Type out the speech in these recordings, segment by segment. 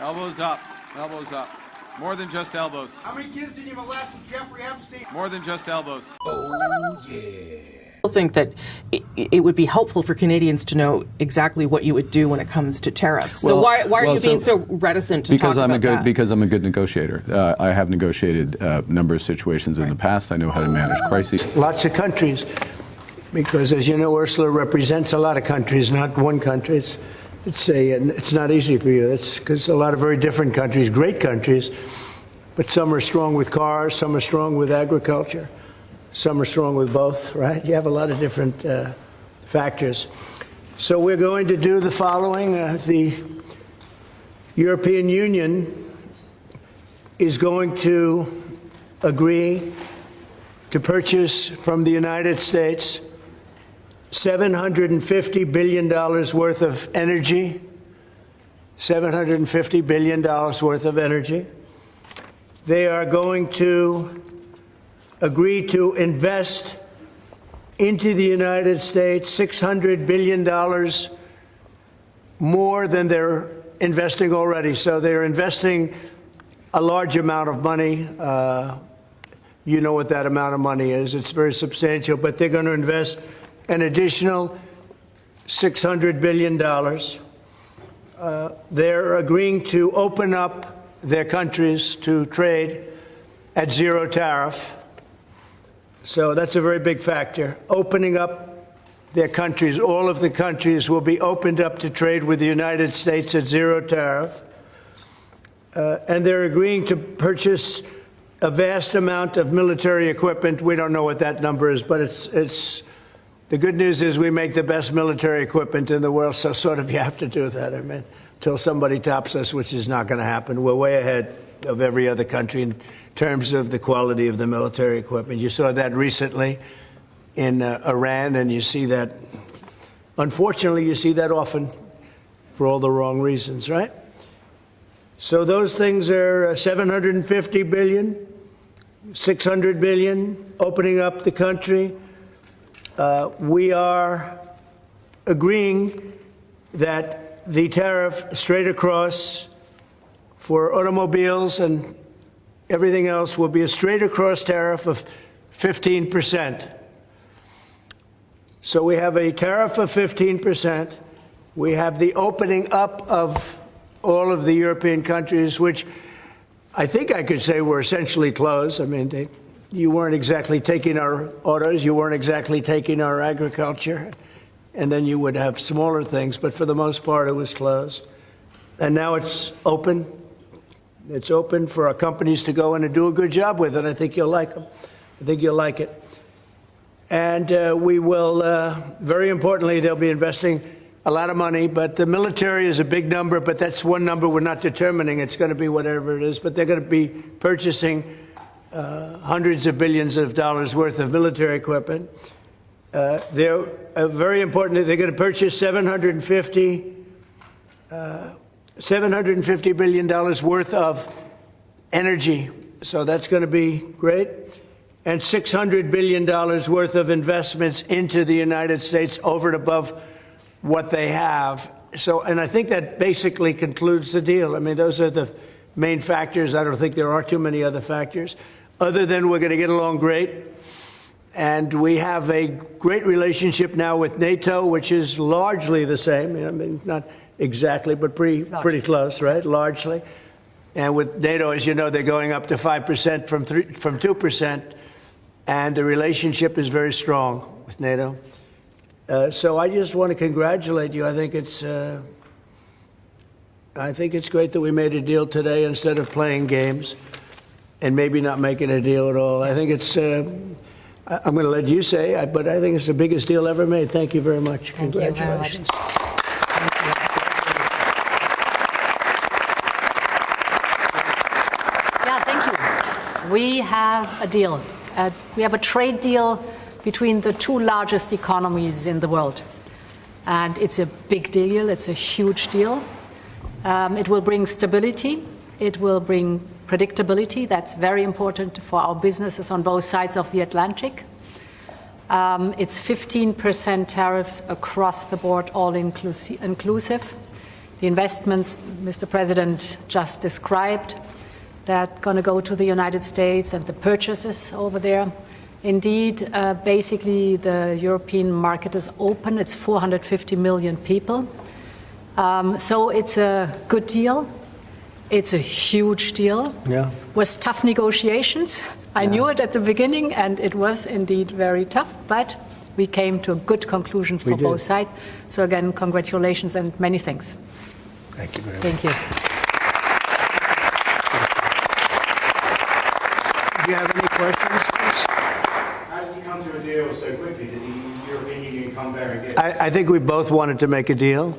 Elbows up. Elbows up. More than just elbows. How many kids did you molest with Jeffrey Epstein? More than just elbows. Oh, yeah. I think that it would be helpful for Canadians to know exactly what you would do when it comes to tariffs. So why are you being so reticent to talk about that? Because I'm a good negotiator. I have negotiated a number of situations in the past. I know how to manage crises. Lots of countries, because as you know, Ursula represents a lot of countries, not one country. It's not easy for you. It's because a lot of very different countries, great countries, but some are strong with cars, some are strong with agriculture. Some are strong with both, right? You have a lot of different factors. So we're going to do the following. The European Union is going to agree to purchase from the United States $750 billion worth of energy. $750 billion worth of energy. They are going to agree to invest into the United States $600 billion more than they're investing already. So they're investing a large amount of money. You know what that amount of money is. It's very substantial, but they're going to invest an additional $600 billion. They're agreeing to open up their countries to trade at zero tariff. So that's a very big factor. Opening up their countries, all of the countries will be opened up to trade with the United States at zero tariff. And they're agreeing to purchase a vast amount of military equipment. We don't know what that number is, but it's the good news is we make the best military equipment in the world, so sort of you have to do that. I mean, until somebody tops us, which is not going to happen. We're way ahead of every other country in terms of the quality of the military equipment. You saw that recently in Iran, and you see that, unfortunately, you see that often for all the wrong reasons, right? So those things are $750 billion, $600 billion, opening up the country. We are agreeing that the tariff straight across for automobiles and everything else will be a straight across tariff of 15%. So we have a tariff of 15%. We have the opening up of all of the European countries, which I think I could say were essentially closed. I mean, you weren't exactly taking our autos, you weren't exactly taking our agriculture, and then you would have smaller things, but for the most part it was closed. And now it's open. It's open for our companies to go in and do a good job with it. I think you'll like them. I think you'll like it. And we will, very importantly, they'll be investing a lot of money, but the military is a big number, but that's one number we're not determining. It's going to be whatever it is, but they're going to be purchasing hundreds of billions of dollars worth of military equipment. They're very important. They're going to purchase $750 billion worth of energy. So that's going to be great. And $600 billion worth of investments into the United States over and above what they have. So, and I think that basically concludes the deal. I mean, those are the main factors. I don't think there are too many other factors, other than we're going to get along great. And we have a great relationship now with NATO, which is largely the same. I mean, not exactly, but pretty close, right? Largely. And with NATO, as you know, they're going up to 5% from 2%. And the relationship is very strong with NATO. So I just want to congratulate you. I think it's great that we made a deal today instead of playing games and maybe not making a deal at all. I think it's, I'm going to let you say, but I think it's the biggest deal ever made. Thank you very much. Congratulations. Yeah, thank you. We have a deal. We have a trade deal between the two largest economies in the world. And it's a big deal. It's a huge deal. It will bring stability. It will bring predictability. That's very important for our businesses on both sides of the Atlantic. It's 15% tariffs across the board, all inclusive. The investments Mr. President just described that going to go to the United States and the purchases over there. Indeed, basically the European market is open. It's 450 million people. So it's a good deal. It's a huge deal. Yeah. Was tough negotiations. I knew it at the beginning, and it was indeed very tough, but we came to good conclusions for both sides. So again, congratulations and many thanks. Thank you very much. Thank you. Do you have any questions, please? How did you come to a deal so quickly? Did the European Union come there and get... I think we both wanted to make a deal.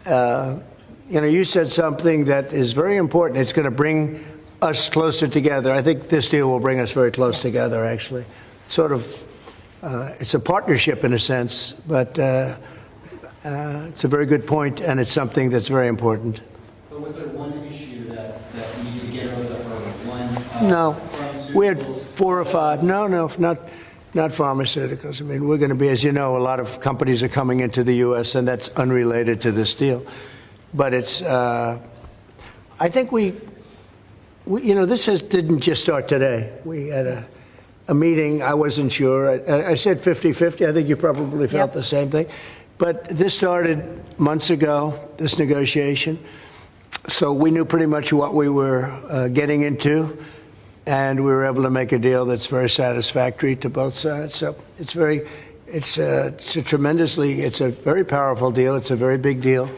You said something that is very important. It's going to bring us closer together. I think this deal will bring us very close together, actually. Sort of, it's a partnership in a sense, but it's a very good point, and it's something that's very important. But was there one issue that you needed to get over the hurdle? No. We had 4 or 5. No, not pharmaceuticals. I mean, we're going to be, as you know, a lot of companies are coming into the U.S., and that's unrelated to this deal. But it's, I think this didn't just start today. We had a meeting. I wasn't sure. I said 50-50. I think you probably felt the same thing. But this started months ago, this negotiation. So we knew pretty much what we were getting into. And we were able to make a deal that's very satisfactory to both sides. So it's a very powerful deal. It's a very big deal.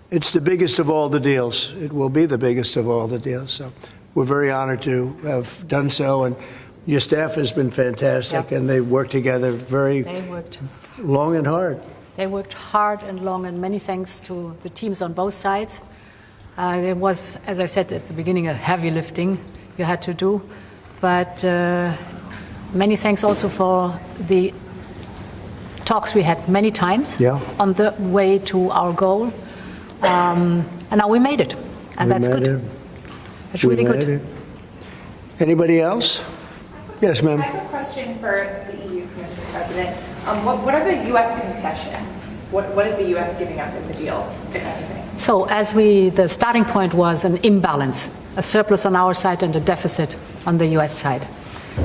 It's the biggest of all the deals. It will be the biggest of all the deals. So we're very honored to have done so. And your staff has been fantastic, and they worked together long and hard. They worked hard and long, and many thanks to the teams on both sides. There was, as I said at the beginning, a heavy lifting you had to do. But many thanks also for the talks we had many times on the way to our goal. And now we made it, and that's good. It's really good. Anybody else? Yes, ma'am. I have a question for the EU Commission President. What are the U.S. concessions? What is the U.S. giving up in the deal, if anything? So the starting point was an imbalance, a surplus on our side and a deficit on the U.S. side.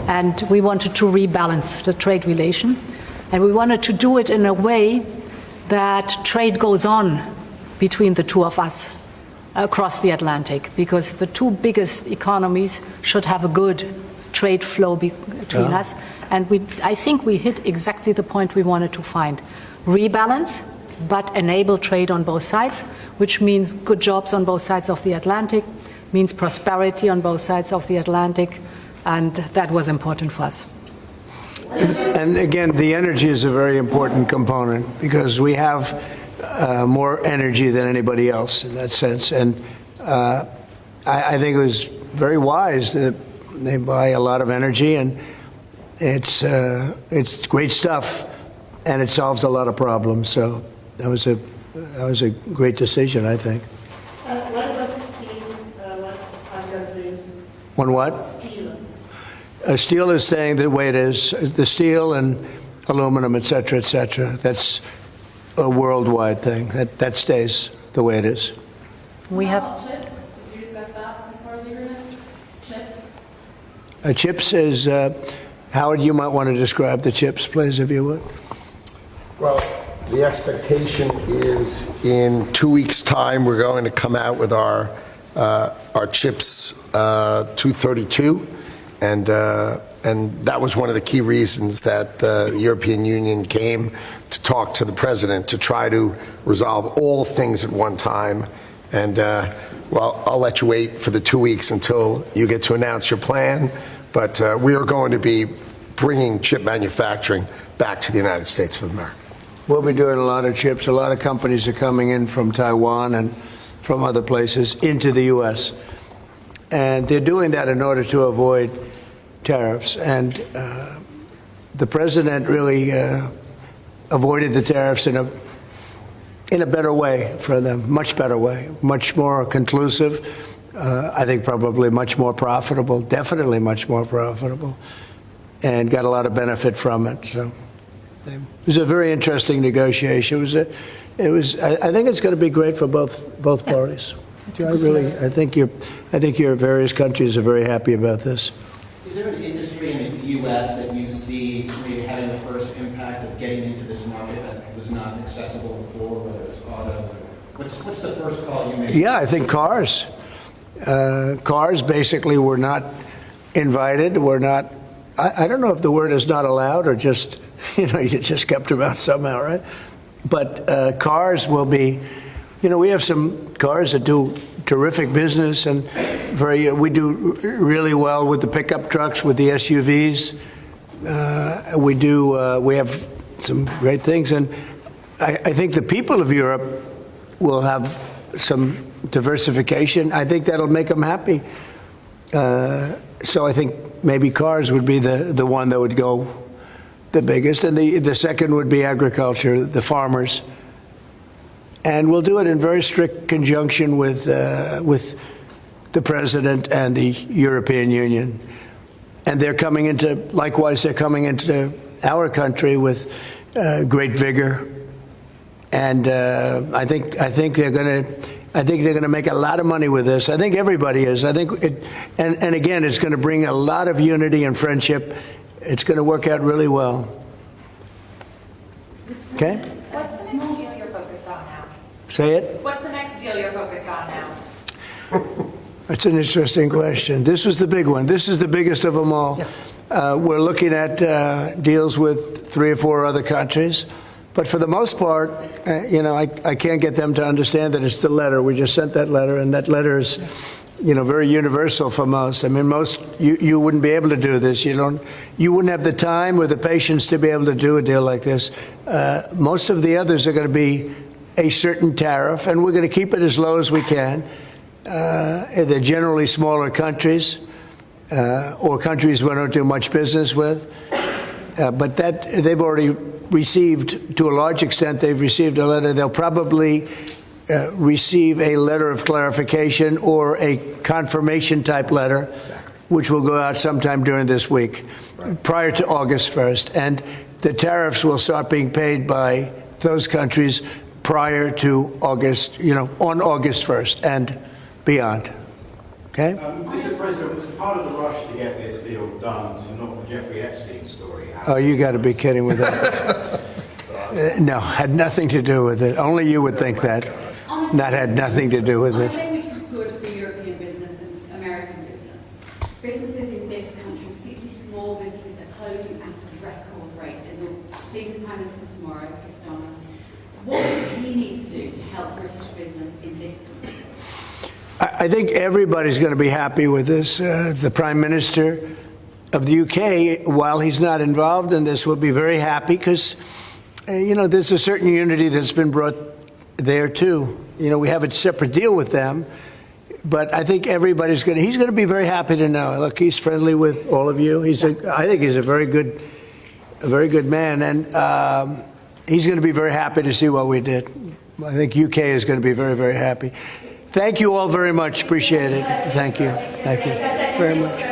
And we wanted to rebalance the trade relation. And we wanted to do it in a way that trade goes on between the two of us across the Atlantic, because the two biggest economies should have a good trade flow between us. And I think we hit exactly the point we wanted to find. Rebalance, but enable trade on both sides, which means good jobs on both sides of the Atlantic, means prosperity on both sides of the Atlantic, and that was important for us. And again, the energy is a very important component, because we have more energy than anybody else in that sense. And I think it was very wise that they buy a lot of energy, and it's great stuff, and it solves a lot of problems. So that was a great decision, I think. What about steel? What are you going to do? On what? Steel. Steel is staying the way it is. The steel and aluminum, et cetera, that's a worldwide thing. That stays the way it is. We have Chips? Did you discuss that as part of the agreement? Chips? Chips is, Howard, you might want to describe the chips, please, if you would. Well, the expectation is in 2 weeks' time, we're going to come out with our chips 232, and that was one of the key reasons that the European Union came to talk to the president to try to resolve all things at one time. And well, I'll let you wait for the 2 weeks until you get to announce your plan. But we are going to be bringing chip manufacturing back to the United States of America. We'll be doing a lot of chips. A lot of companies are coming in from Taiwan and from other places into the U.S. And they're doing that in order to avoid tariffs. And the president really avoided the tariffs in a better way for them, much better way, much more conclusive. I think probably much more profitable, definitely much more profitable, and got a lot of benefit from it. So it was a very interesting negotiation. I think it's going to be great for both parties. I think your various countries are very happy about this. Is there an industry in the U.S. that you see maybe having the first impact of getting into this market that was not accessible before, whether it's auto? What's the first call you made? Yeah, I think cars. Cars basically were not invited. Were not. I don't know if the word is not allowed or just you just kept them out somehow, right? But cars will be. We have some cars that do terrific business, and we do really well with the pickup trucks, with the SUVs. We have some great things, and I think the people of Europe will have some diversification. I think that'll make them happy. So I think maybe cars would be the one that would go the biggest, and the second would be agriculture, the farmers. And we'll do it in very strict conjunction with the president and the European Union. And they're coming into our country with great vigor. And I think they're going to make a lot of money with this. I think everybody is. I think and again, it's going to bring a lot of unity and friendship. It's going to work out really well. Okay? What's the next deal you're focused on now? Say it. What's the next deal you're focused on now? That's an interesting question. This was the big one. This is the biggest of them all. We're looking at deals with 3 or 4 other countries. But for the most part, I can't get them to understand that it's the letter. We just sent that letter, and that letter is, very universal for most. I mean, most, you wouldn't be able to do this. You wouldn't have the time or the patience to be able to do a deal like this. Most of the others are going to be a certain tariff, and we're going to keep it as low as we can. They're generally smaller countries or countries we don't do much business with. But that they've already received, to a large extent, they've received a letter. They'll probably receive a letter of clarification or a confirmation type letter, which will go out sometime during this week, prior to August 1st. And the tariffs will start being paid by those countries prior to August, on August 1st and beyond. Okay? Mr. President, was part of the rush to get this deal done to knock the Jeffrey Epstein story out? Oh, you got to be kidding with that. No, had nothing to do with it. Only you would think that. That had nothing to do with it. Which is good for European business and American business. Businesses in this country, particularly small businesses, are closing at a record rate. And you'll see the Prime Minister tomorrow, Kistana. What does he need to do to help British business in this country? I think everybody's going to be happy with this. The Prime Minister of the UK, while he's not involved in this, will be very happy because, there's a certain unity that's been brought there too. We have a separate deal with them, but I think he's going to be very happy to know. Look, he's friendly with all of you. I think he's a very good man, and he's going to be very happy to see what we did. I think UK is going to be very, very happy. Thank you all very much. Appreciate it. Thank you. Thank you very much.